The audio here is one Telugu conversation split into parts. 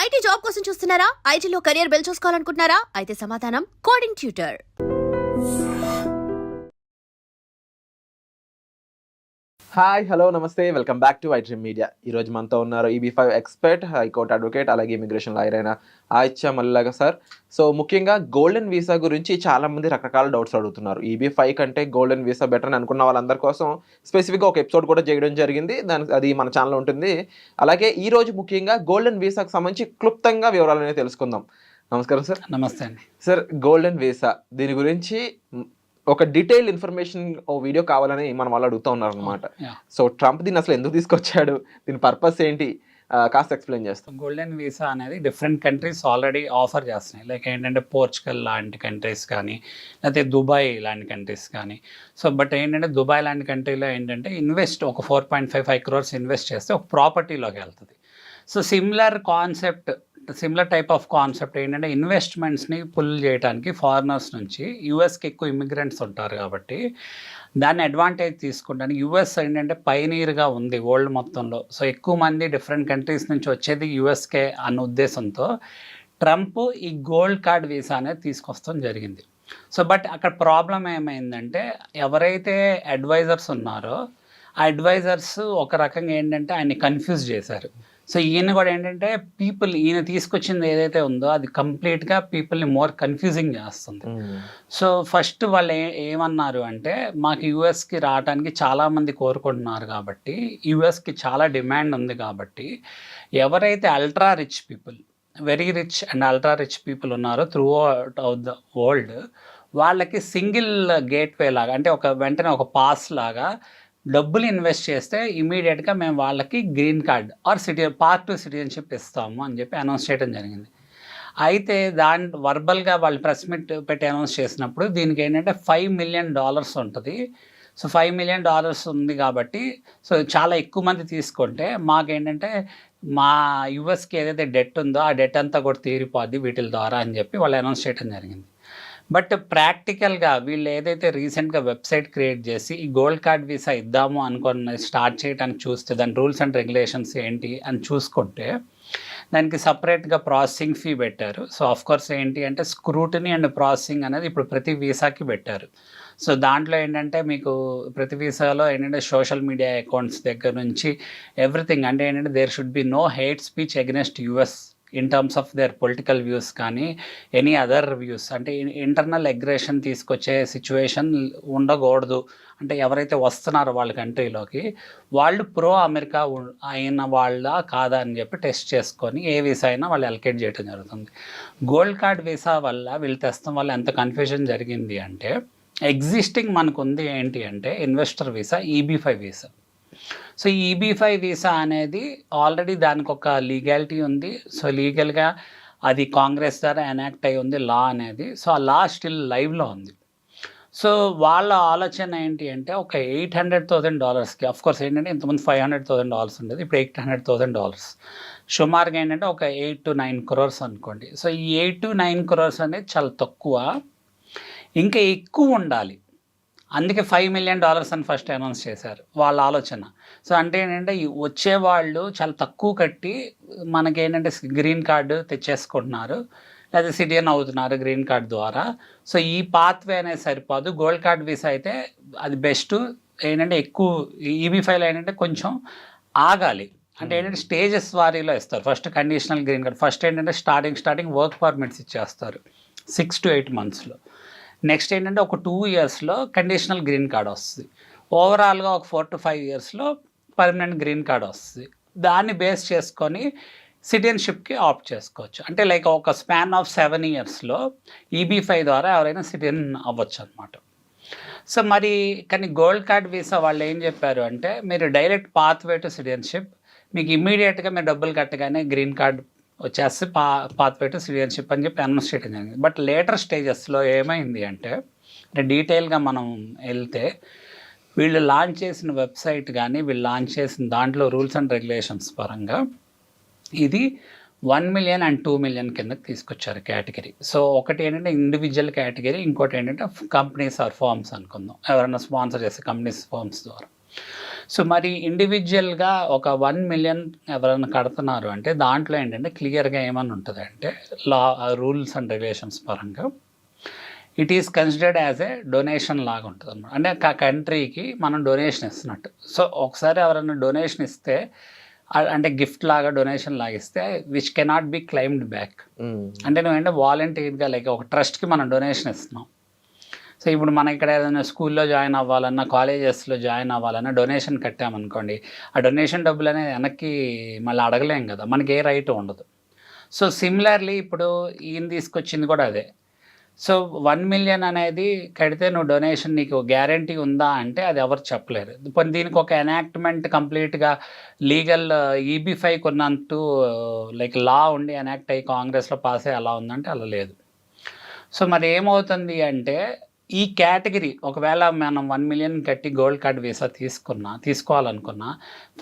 ఐటీ జాబ్ కోసం చూస్తున్నారా? ఐటీలో కెరియర్ బిల్డ్ చూసుకోవాలనుకుంటున్నారా? అయితే సమాధానం కోడింగ్ ట్యూటర్. హాయ్, హలో, నమస్తే, welcome back to iDream media. ఈరోజు మనతో ఉన్నారు EB5 ఎక్స్పర్ట్, హైకోర్టు అడ్వకేట్, అలాగే ఇమిగ్రేషన్ లాయర్ అయిన ఆయిచ్చా మల్లాగా సార్. సో ముఖ్యంగా గోల్డెన్ వీసా గురించి చాలామంది రకరకాల డౌట్స్ అడుగుతున్నారు. EB5 కంటే గోల్డెన్ వీసా బెటర్ అని అనుకున్న వాళ్ళందరి కోసం స్పెసిఫిక్గా ఒక ఎపిసోడ్ కూడా చేయడం జరిగింది. అది మన ఛానల్లో ఉంటుంది. అలాగే ఈరోజు ముఖ్యంగా గోల్డెన్ వీసాకు సంబంధించి క్లుప్తంగా వివరాలు అనేది తెలుసుకుందాం. నమస్కారం సార్. నమస్తే అండి సార్, గోల్డెన్ వీసా దీని గురించి ఒక డీటెయిల్ ఇన్ఫర్మేషన్ ఓ వీడియో కావాలని మనం వాళ్ళు అడుగుతూ ఉన్నారు అనమాట. సో ట్రంప్ దీన్ని అసలు ఎందుకు తీసుకొచ్చాడు, దీని పర్పస్ ఏంటి, కాస్త ఎక్స్ప్లెయిన్ చేస్తాం. గోల్డెన్ వీసా అనేది డిఫరెంట్ కంట్రీస్ ఆల్రెడీ ఆఫర్ చేస్తున్నాయి. లైక్ ఏంటంటే పోర్చుగల్ లాంటి కంట్రీస్ కానీ, లేకపోతే దుబాయ్ లాంటి కంట్రీస్ కానీ. సో బట్ ఏంటంటే దుబాయ్ లాంటి కంట్రీలో ఏంటంటే ఒక 4.55 crores ఇన్వెస్ట్ చేస్తే ఒక ప్రాపర్టీలోకి వెళ్తుంది. So similar type of concept ఏంటంటే ఇన్వెస్ట్మెంట్స్ని పుల్ చేయడానికి ఫారినర్స్ నుంచి యూఎస్కి ఎక్కువ ఇమిగ్రెంట్స్ ఉంటారు కాబట్టి దాన్ని అడ్వాంటేజ్ తీసుకుంటానికి యూఎస్ ఏంటంటే పైనీర్గా ఉంది వరల్డ్ మొత్తంలో. సో ఎక్కువ మంది డిఫరెంట్ కంట్రీస్ నుంచి వచ్చేది యూఎస్కే అన్న ఉద్దేశంతో ట్రంప్ ఈ గోల్డ్ కార్డ్ వీసా అనేది తీసుకొస్తాం జరిగింది. సో బట్ అక్కడ ప్రాబ్లం ఏమైందంటే ఎవరైతే అడ్వైజర్స్ ఉన్నారో ఆ అడ్వైజర్స్ ఒక రకంగా ఏంటంటే ఆయన్ని కన్ఫ్యూజ్ చేశారు. సో ఈయన కూడా ఏంటంటే ఈయన తీసుకొచ్చింది ఏదైతే ఉందో అది కంప్లీట్గా పీపుల్ని మోర్ కన్ఫ్యూజింగ్ చేస్తుంది. సో ఫస్ట్ వాళ్ళు ఏమన్నారు అంటే మాకు యూఎస్కి రావడానికి చాలామంది కోరుకుంటున్నారు కాబట్టి యూఎస్కి చాలా డిమాండ్ ఉంది కాబట్టి ఎవరైతే ultra rich people, very rich and ultra rich people ఉన్నారో త్రూ అవుట్ ద వరల్డ్ వాళ్ళకి సింగిల్ గేట్వే లాగా అంటే వెంటనే ఒక పాస్ లాగా డబ్బులు ఇన్వెస్ట్ చేస్తే ఇమీడియట్గా మేము వాళ్ళకి green card or part 2 citizenship ఇస్తాము అని చెప్పి అనౌన్స్ చేయడం జరిగింది. అయితే వర్బల్గా వాళ్ళు ప్రెస్ మీట్ పెట్టి అనౌన్స్ చేసినప్పుడు దీనికి ఏంటంటే $5 million ఉంటుంది. సో $5 million ఉంది కాబట్టి సో చాలా ఎక్కువ మంది తీసుకుంటే మాకేంటంటే మా యూఎస్కి ఏదైతే డెట్ ఉందో ఆ డెట్ అంతా కూడా తీరిపోద్ది వీటి ద్వారా అని చెప్పి వాళ్ళు అనౌన్స్ చేయడం జరిగింది. బట్ ప్రాక్టికల్గా వీళ్ళు ఏదైతే రీసెంట్గా వెబ్సైట్ క్రియేట్ చేసి ఈ గోల్డ్ కార్డ్ వీసా ఇద్దాము అనుకుని స్టార్ట్ చేయడానికి చూస్తే దాని రూల్స్ అండ్ రెగ్యులేషన్స్ ఏంటి అని చూసుకుంటే దానికి సపరేట్గా ప్రాసెసింగ్ ఫీ పెట్టారు. సో ఆఫ్కోర్స్ ఏంటి అంటే స్క్రూటినీ అండ్ ప్రాసెసింగ్ అనేది ఇప్పుడు ప్రతి వీసాకి పెట్టారు. సో దాంట్లో ఏంటంటే మీకు ప్రతి వీసాలో ఏంటంటే సోషల్ మీడియా అకౌంట్స్ దగ్గర నుంచి ఎవ్రీథింగ్ అంటే ఏంటంటే there should be no hate speech against US in terms of their political views కానీ ఎనీ అదర్ వ్యూస్ అంటే ఇంటర్నల్ అగ్రెషన్ తీసుకొచ్చే సిచ్యువేషన్ ఉండకూడదు. అంటే ఎవరైతే వస్తున్నారో వాళ్ళ కంట్రీలోకి వాళ్ళు ప్రో అమెరికా అయిన వాళ్ళ కాదా అని చెప్పి టెస్ట్ చేసుకొని ఏ వీసా అయినా వాళ్ళు అలొకేట్ చేయడం జరుగుతుంది. గోల్డ్ కార్డ్ వీసా వల్ల వీళ్ళు తెస్తాం వల్ల ఎంత కన్ఫ్యూజన్ జరిగింది అంటే ఎగ్జిస్టింగ్ మనకు ఉంది ఏంటి అంటే investor visa, EB5 visa. So EB5 visa అనేది ఆల్రెడీ దానికి ఒక లీగాలిటీ ఉంది. సో లీగల్గా అది కాంగ్రెస్ ద్వారా ఎనాక్ట్ అయి ఉంది లా అనేది. సో ఆ లా స్టిల్ లైవ్లో ఉంది. సో వాళ్ళ ఆలోచన ఏంటి అంటే ఒక $800,000కి అఫ్కోర్స్ ఏంటంటే ఇంతకుముందు $500,000 ఉండేది, ఇప్పుడు $800,000 సుమారుగా ఏంటంటే ఒక 8 to 9 crores అనుకోండి. సో ఈ 8 to 9 crores అనేది చాలా తక్కువ, ఇంకా ఎక్కువ ఉండాలి. అందుకే $5 million అని ఫస్ట్ అనౌన్స్ చేశారు వాళ్ళ ఆలోచన. సో అంటే ఏంటంటే వచ్చేవాళ్ళు చాలా తక్కువ కట్టి మనకేంటంటే గ్రీన్ కార్డు తెచ్చేసుకుంటున్నారు లేదా సిటిజన్ అవుతున్నారు గ్రీన్ కార్డ్ ద్వారా. సో ఈ పాత్వే అనేది సరిపోదు. గోల్డ్ కార్డ్ వీసా అయితే అది బెస్ట్. ఏంటంటే ఎక్కువ EB5లో ఏంటంటే కొంచెం ఆగాలి. అంటే ఏంటంటే స్టేజెస్ వారీలో ఇస్తారు. First conditional green card, first ఏంటంటే స్టార్టింగ్ వర్క్ పర్మిట్స్ ఇచ్చేస్తారు 6 to 8 monthsలో. నెక్స్ట్ ఏంటంటే ఒక 2 yearsలో కండిషనల్ గ్రీన్ కార్డ్ వస్తుంది. ఓవరాల్గా ఒక 4 to 5 yearsలో పర్మనెంట్ గ్రీన్ కార్డ్ వస్తుంది. దాన్ని బేస్ చేసుకొని సిటిజన్షిప్కి ఆప్ట్ చేసుకోవచ్చు. అంటే లైక్ ఒక స్పాన్ ఆఫ్ 7 yearsలో EB5 ద్వారా ఎవరైనా సిటిజన్ అవ్వచ్చు అనమాట. సో మరి కానీ గోల్డ్ కార్డ్ వీసా వాళ్ళు ఏం చెప్పారు అంటే మీరు డైరెక్ట్ పాత్వే టు సిటిజన్షిప్, మీకు ఇమ్మీడియట్గా మీరు డబ్బులు కట్టగానే గ్రీన్ కార్డ్ వచ్చేస్తే పాత్వే టు సిటిజన్షిప్ అని చెప్పి అనౌన్స్ చేయడం జరిగింది. బట్ లేటర్ స్టేజెస్లో ఏమైంది అంటే డీటెయిల్గా మనం వెళ్తే వీళ్ళు లాంచ్ చేసిన వెబ్సైట్ కానీ వీళ్ళు లాంచ్ చేసిన దాంట్లో రూల్స్ అండ్ రెగ్యులేషన్స్ పరంగా ఇది 1 million and 2 million కిందకి తీసుకొచ్చారు కేటగిరీ. సో ఒకటి ఏంటంటే ఇండివిజువల్ కేటగిరీ, ఇంకోటి ఏంటంటే కంపెనీస్ ఆర్ ఫార్మ్స్ అనుకుందాం, ఎవరైనా స్పాన్సర్ చేసే కంపెనీస్ ఫార్మ్స్ ద్వారా. సో మరి ఇండివిజువల్గా ఒక 1 million ఎవరైనా కడుతున్నారు అంటే దాంట్లో ఏంటంటే క్లియర్గా ఏమని ఉంటుంది అంటే రూల్స్ అండ్ రెగ్యులేషన్స్ పరంగా it is considered as a donation లాగా ఉంటుంది అనమాట. అంటే ఆ కంట్రీకి మనం డొనేషన్ ఇస్తున్నట్టు. సో ఒకసారి ఎవరైనా డొనేషన్ ఇస్తే అంటే గిఫ్ట్ లాగా డొనేషన్ లాగా ఇస్తే which cannot be claimed back. అంటే నువ్వేంటే వాలంటీర్గా లైక్ ఒక ట్రస్ట్కి మనం డొనేషన్ ఇస్తున్నాం. సో ఇప్పుడు మనం ఇక్కడ ఏదైనా స్కూల్లో జాయిన్ అవ్వాలన్నా కాలేజెస్లో జాయిన్ అవ్వాలన్నా డొనేషన్ కట్టామనుకోండి, ఆ డొనేషన్ డబ్బులు అనేది వెనక్కి మళ్ళీ అడగలేం కదా, మనకి ఏ రైట్ ఉండదు. సో సిమిలర్లీ ఇప్పుడు ఈయన తీసుకొచ్చింది కూడా అదే. సో 1 million అనేది కడితే నువ్వు డొనేషన్ నీకు గ్యారంటీ ఉందా అంటే అది ఎవరు చెప్పలేరు. ఇప్పుడు దీనికి ఒక ఎనాక్ట్మెంట్ కంప్లీట్గా లీగల్ EB5 కొన్నంటూ లైక్ లా ఉండి ఎనాక్ట్ అయ్యి కాంగ్రెస్లో పాస్ అయ్యి అలా ఉందంటే అలా లేదు. సో మరి ఏమవుతుంది అంటే ఈ కేటగిరీ ఒకవేళ మనం 1 million కట్టి గోల్డ్ కార్డ్ వీసా తీసుకోవాలనుకున్నా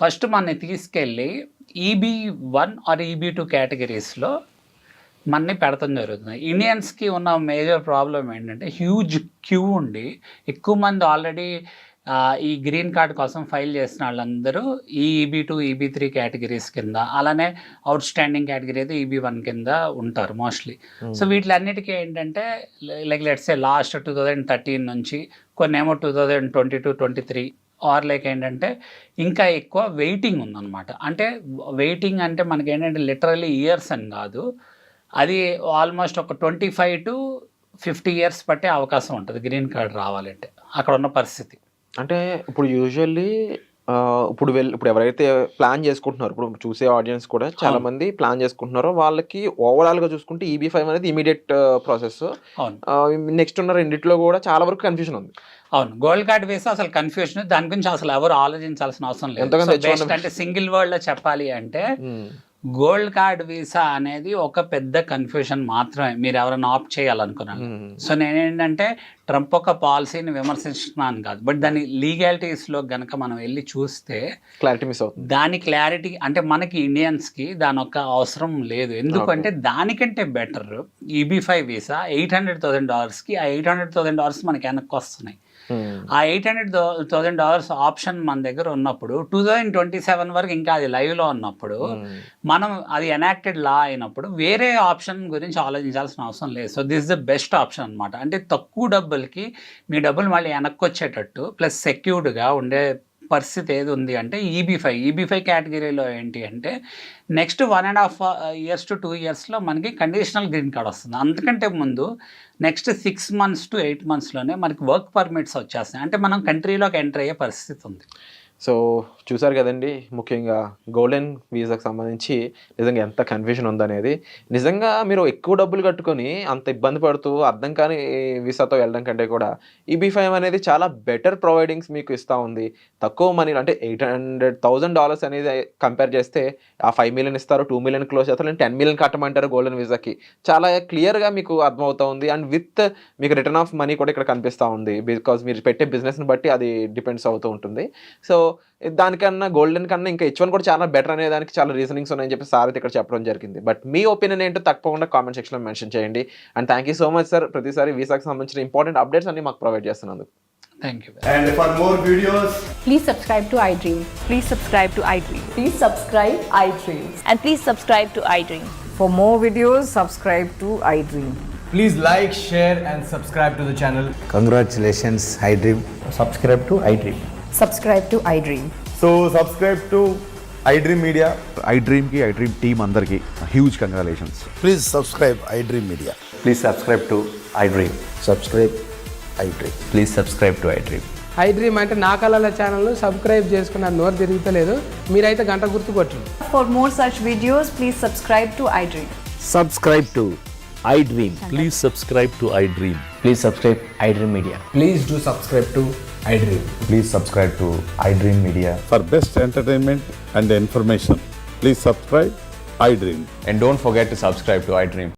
ఫస్ట్ మనని తీసుకెళ్ళి EB1 ఆర్ EB2 కేటగిరీస్లో మనని పెడతాం జరుగుతుంది. ఇండియన్స్కి ఉన్న మేజర్ ప్రాబ్లం ఏంటంటే హ్యూజ్ క్యూ ఉండి ఎక్కువ మంది ఆల్రెడీ ఈ గ్రీన్ కార్డ్ కోసం ఫైల్ చేసిన వాళ్ళందరూ ఈ EB2 EB3 కేటగిరీస్ కింద, అలానే అవుట్ స్టాండింగ్ కేటగిరీ అయితే EB1 కింద ఉంటారు మోస్ట్లీ. సో వీటిలన్నిటికీ ఏంటంటే లైక్ లెట్స్ సే లాస్ట్ 2013 నుంచి కొన్ని ఏమో 2022-23 ఆర్ లైక్ ఏంటంటే ఇంకా ఎక్కువ వెయిటింగ్ ఉందన్నమాట. అంటే వెయిటింగ్ అంటే మనకి ఏంటంటే లిటరలీ ఇయర్స్ అని కాదు, అది ఆల్మోస్ట్ ఒక 25 to 50 years పట్టే అవకాశం ఉంటుంది గ్రీన్ కార్డ్ రావాలంటే అక్కడ ఉన్న పరిస్థితి. అంటే ఇప్పుడు యూజువల్లీ ఇప్పుడు ఎవరైతే ప్లాన్ చేసుకుంటున్నారో, ఇప్పుడు చూసే ఆడియన్స్ కూడా చాలా మంది ప్లాన్ చేసుకుంటున్నారో వాళ్ళకి ఓవరాల్గా చూసుకుంటే EB5 అనేది ఇమీడియట్ ప్రాసెస్. నెక్స్ట్ ఉన్న రెండిట్లో కూడా చాలా వరకు కన్ఫ్యూజన్ ఉంది. అవును, గోల్డ్ కార్డ్ వేస్తే అసలు కన్ఫ్యూజన్, దాని గురించి అసలు ఎవరు ఆలోచించాల్సిన అవసరం లేదు. అంటే సింగిల్ వర్డ్లో చెప్పాలి అంటే గోల్డ్ కార్డ్ వీసా అనేది ఒక పెద్ద కన్ఫ్యూషన్ మాత్రమే మీరు ఎవరైనా ఆప్ట్ చేయాలనుకున్నాను. సో నేనేంటంటే ట్రంప్ ఒక పాలసీని విమర్శిస్తున్నాను కాదు, బట్ దాని లీగాలిటీస్లో కనుక మనం వెళ్ళి చూస్తే క్లారిటీ మిస్ అవుతుంది. దాని క్లారిటీ అంటే మనకి ఇండియన్స్కి దాని ఒక అవసరం లేదు. ఎందుకంటే దానికంటే బెటర్ EB5 వీసా $800,000కి ఆ $800,000 మనకి వెనక్కి వస్తున్నాయి. ఆ $800,000 ఆప్షన్ మన దగ్గర ఉన్నప్పుడు 2027 వరకు ఇంకా అది లైవ్లో ఉన్నప్పుడు మనం అది ఎనాక్టెడ్ లా అయినప్పుడు వేరే ఆప్షన్ గురించి ఆలోచించాల్సిన అవసరం లేదు. So this the best option అనమాట. అంటే తక్కువ డబ్బులకి మీ డబ్బులు మళ్ళీ వెనక్కి వచ్చేటట్టు ప్లస్ సెక్యూర్డ్గా ఉండే పరిస్థితి ఏది ఉంది అంటే EB5 కేటగిరీలో ఏంటి అంటే నెక్స్ట్ 1.5 years to 2 yearsలో మనకి కండిషనల్ గ్రీన్ కార్డ్ వస్తుంది. అంతకంటే ముందు నెక్స్ట్ 6 months to 8 monthsలోనే మనకి వర్క్ పర్మిట్స్ వచ్చేస్తాయి. అంటే మనం కంట్రీలోకి ఎంటర్ అయ్యే పరిస్థితి ఉంది. సో చూసారు కదండి, ముఖ్యంగా గోల్డెన్ వీసాకి సంబంధించి నిజంగా ఎంత కన్ఫ్యూజన్ ఉందనేది. నిజంగా మీరు ఎక్కువ డబ్బులు కట్టుకొని అంత ఇబ్బంది పడుతూ అర్థం కాని వీసాతో వెళ్ళడం కంటే కూడా EB5 అనేది చాలా బెటర్ ప్రొవైడింగ్స్ మీకు ఇస్తూ ఉంది. తక్కువ మనీ అంటే $800,000 అనేది కంపేర్ చేస్తే ఆ 5 million ఇస్తారు, 2 million క్లోజ్ చేస్తారు, 10 million కట్టమంటారు గోల్డెన్ వీసాకి. చాలా క్లియర్గా మీకు అర్థమవుతూ ఉంది. అండ్ విత్ మీకు రిటర్న్ ఆఫ్ మనీ కూడా ఇక్కడ కనిపిస్తూ ఉంది. బికాజ్ మీరు పెట్టే బిజినెస్ని బట్టి అది డిపెండ్స్ అవుతూ ఉంటుంది. సో దానికన్నా గోల్డెన్ కన్నా ఇంకా H1 కూడా చాలా బెటర్ అనే దానికి చాలా రీజనింగ్స్ ఉన్నాయని చెప్పి సార్ అయితే ఇక్కడ చెప్పడం జరిగింది. బట్ మీ ఒపీనియన్ ఏంటో తప్పకుండా కామెంట్ సెక్షన్లో మెన్షన్ చేయండి. And thank you so much sir, ప్రతిసారి వీసాకి సంబంధించిన ఇంపార్టెంట్ అప్డేట్స్ అన్ని మాకు ప్రొవైడ్ చేస్తున్నందుకు. Thank you. And for more videos, please subscribe to iDream. Please subscribe to iDream. Please subscribe iDream. And please subscribe to iDream. For more videos, subscribe to iDream. please like, share and subscribe to the channel. Congratulations, iDream. Subscribe to iDream. Subscribe to iDream. So subscribe to iDream Media. iDream ki iDream team andarki huge congratulations. Please subscribe iDream Media. Please subscribe to iDream. Subscribe iDream. Please subscribe to iDream. iDream అంటే నా కళల ఛానల్ను సబ్స్క్రైబ్ చేసుకున్న నోరు తిరుగుతలేదు, మీరైతే గంట గుర్తు కొట్టండి. For more such videos, please subscribe to iDream. Subscribe to iDream. Please subscribe to iDream. Please subscribe iDream Media. Please do subscribe to iDream. Please subscribe to iDream Media. For best entertainment and information, please subscribe iDream. And don't forget to subscribe to iDream.